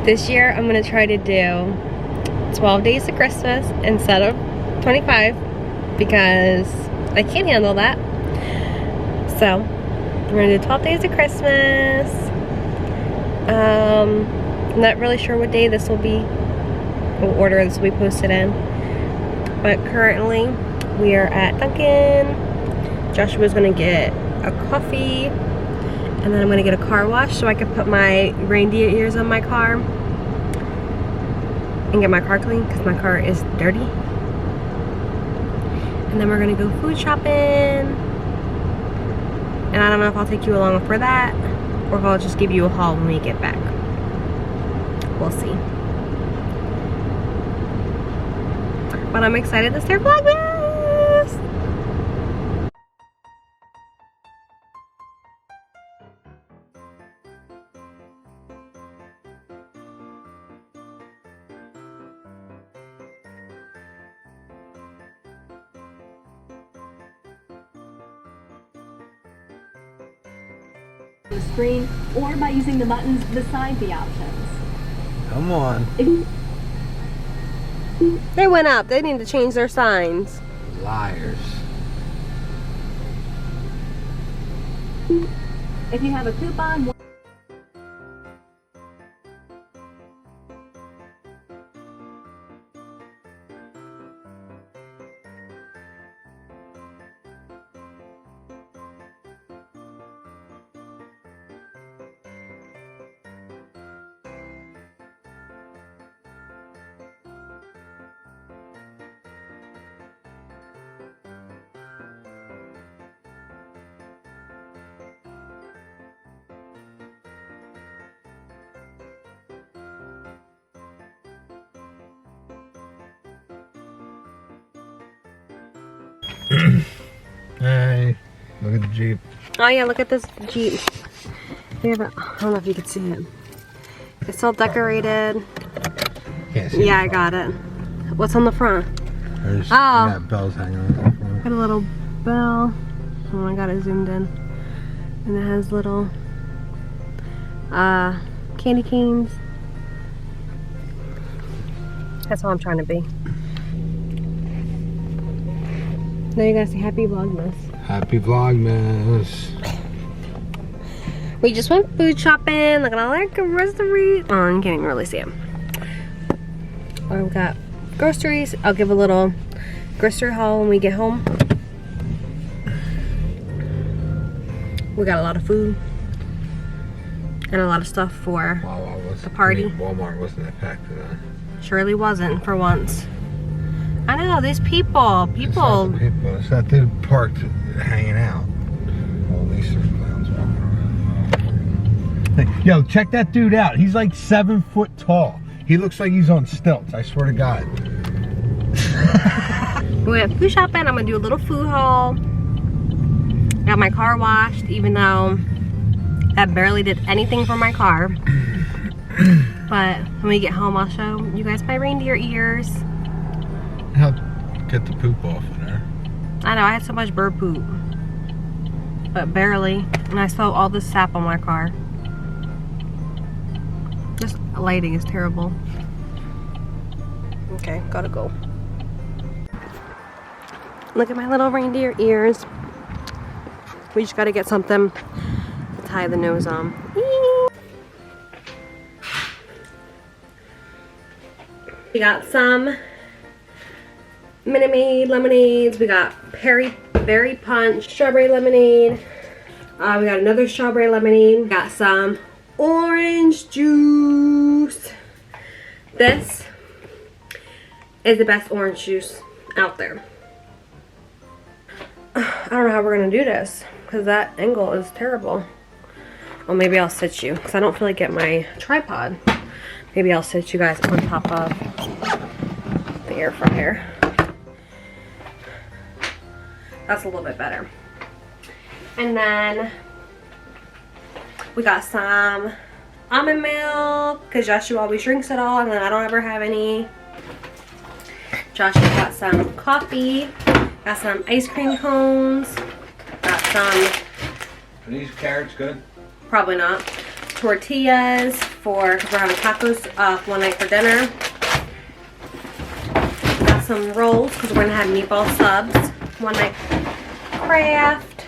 This year I'm gonna try to do 12 days of Christmas instead of 25 because I can't handle that. So we're gonna do 12 days of Christmas. I'm not really sure what day this will be, what order this will be posted in, but currently we are at Dunkin'. Joshua's gonna get a coffee, and then I'm gonna get a car wash so I can put my reindeer ears on my car and get my car clean because my car is dirty. And then we're gonna go food shopping. And I don't know if I'll take you along for that or if I'll just give you a haul when we get back. We'll see. But I'm excited to start Vlogmas! The screen or by using the buttons beside the options. Come on. They went up. They need to change their signs. Liars. If you have a coupon, Hey, look at the Jeep. Oh yeah, look at this Jeep. We have a, I don't know if you can see it. It's all decorated. Can't see. Yeah, I got it. What's on the front? There's got bells hanging on the front. Got a little bell. Oh my god, it zoomed in. And it has little candy canes. That's how I'm trying to be. Now you guys say happy Vlogmas. Happy Vlogmas. We just went food shopping. Look at all our groceries. Oh, you can't even really see them. We've got groceries. I'll give a little grocery haul when we get home. We got a lot of food and a lot of stuff for the party. Walmart wasn't that packed today. Surely wasn't for once. I know, these people. It's that dude parked hanging out. All these clowns walking around. Hey, yo, check that dude out. He's like 7 foot tall. He looks like he's on stilts, I swear to God. We went food shopping. I'm gonna do a little food haul. Got my car washed, even though that barely did anything for my car. But when we get home, I'll show you guys my reindeer ears. Help get the poop off of there. I know, I had so much bird poop. But barely. And I saw all this sap on my car. This lighting is terrible. Okay, gotta go. Look at my little reindeer ears. We just gotta get something to tie the nose on. We got some Minute Maid lemonades. We got berry punch, strawberry lemonade. We got another strawberry lemonade. We got some orange juice. This is the best orange juice out there. I don't know how we're gonna do this because that angle is terrible. Well, maybe I'll sit you because I don't feel like getting my tripod. Maybe I'll sit you guys on top of the air fryer. That's a little bit better. And then we got some almond milk because Joshua always drinks it all and then I don't ever have any. Joshua got some coffee, got some ice cream cones, got some. Are these carrots good? Probably not. Tortillas, for, because we're having tacos one night for dinner. Got some rolls because we're going to have meatball subs. One night craft.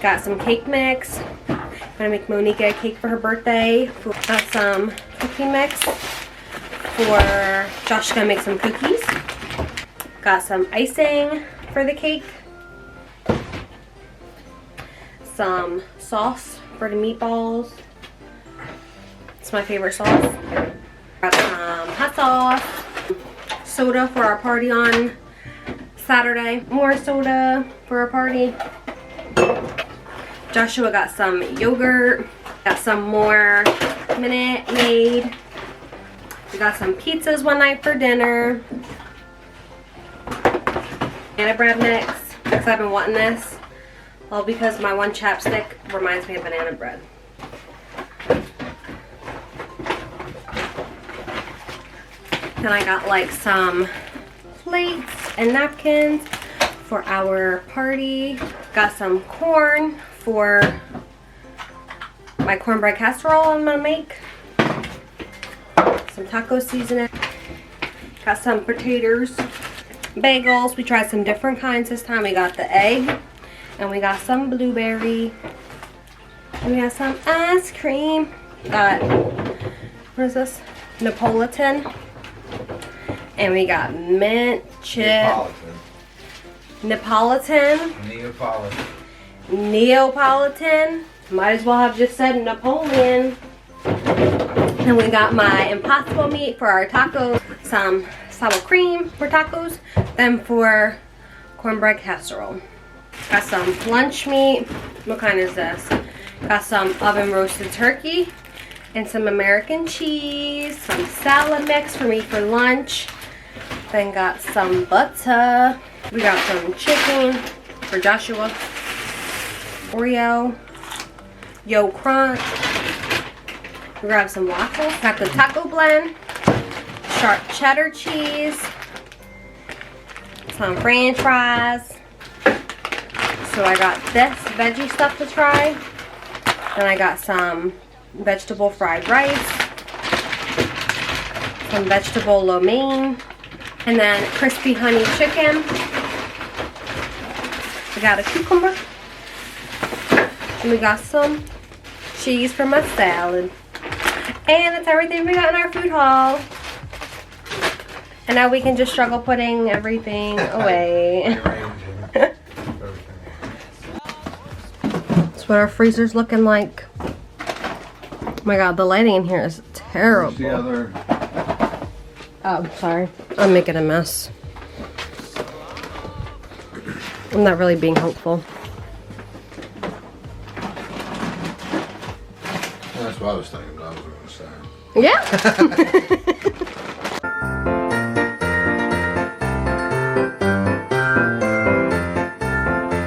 Got some cake mix. I'm going to make Monica a cake for her birthday. Got some cookie mix for Josh is going to make some cookies. Got some icing for the cake. Some sauce for the meatballs. It's my favorite sauce. Got some hot sauce. Soda for our party on Saturday. More soda for our party. Joshua got some yogurt. Got some more Minute Maid. We got some pizzas one night for dinner. Banana bread mix. Because I've been wanting this. All because my one chapstick reminds me of banana bread. Then I got like some plates and napkins for our party. Got some corn for my cornbread casserole I'm gonna make. Some taco seasoning. Got some potatoes. Bagels. We tried some different kinds this time. We got the egg. And we got some blueberry. And we got some ice cream. Got, what is this? Napolitan. And we got mint chip. Neapolitan. Neapolitan. Might as well have just said Napoleon. And we got my impossible meat for our tacos. Some sour cream for tacos. Then for cornbread casserole. Got some lunch meat. What kind is this? Got some oven roasted turkey and some American cheese. Some salad mix for me for lunch. Then got some butter. We got some chicken for Joshua. Oreo. Yo Crunch. We grabbed some waffles. Got the taco blend. Sharp cheddar cheese. Some french fries. So I got this veggie stuff to try. Then I got some vegetable fried rice. Some vegetable lo mein. And then crispy honey chicken. We got a cucumber. And we got some cheese for my salad. And that's everything we got in our food haul. And now we can just struggle putting everything away. That's what our freezer's looking like. Oh my god, the lighting in here is terrible. Oh, sorry. I'm making a mess. I'm not really being hopeful. That's what I was thinking, but I was going to say. Yeah.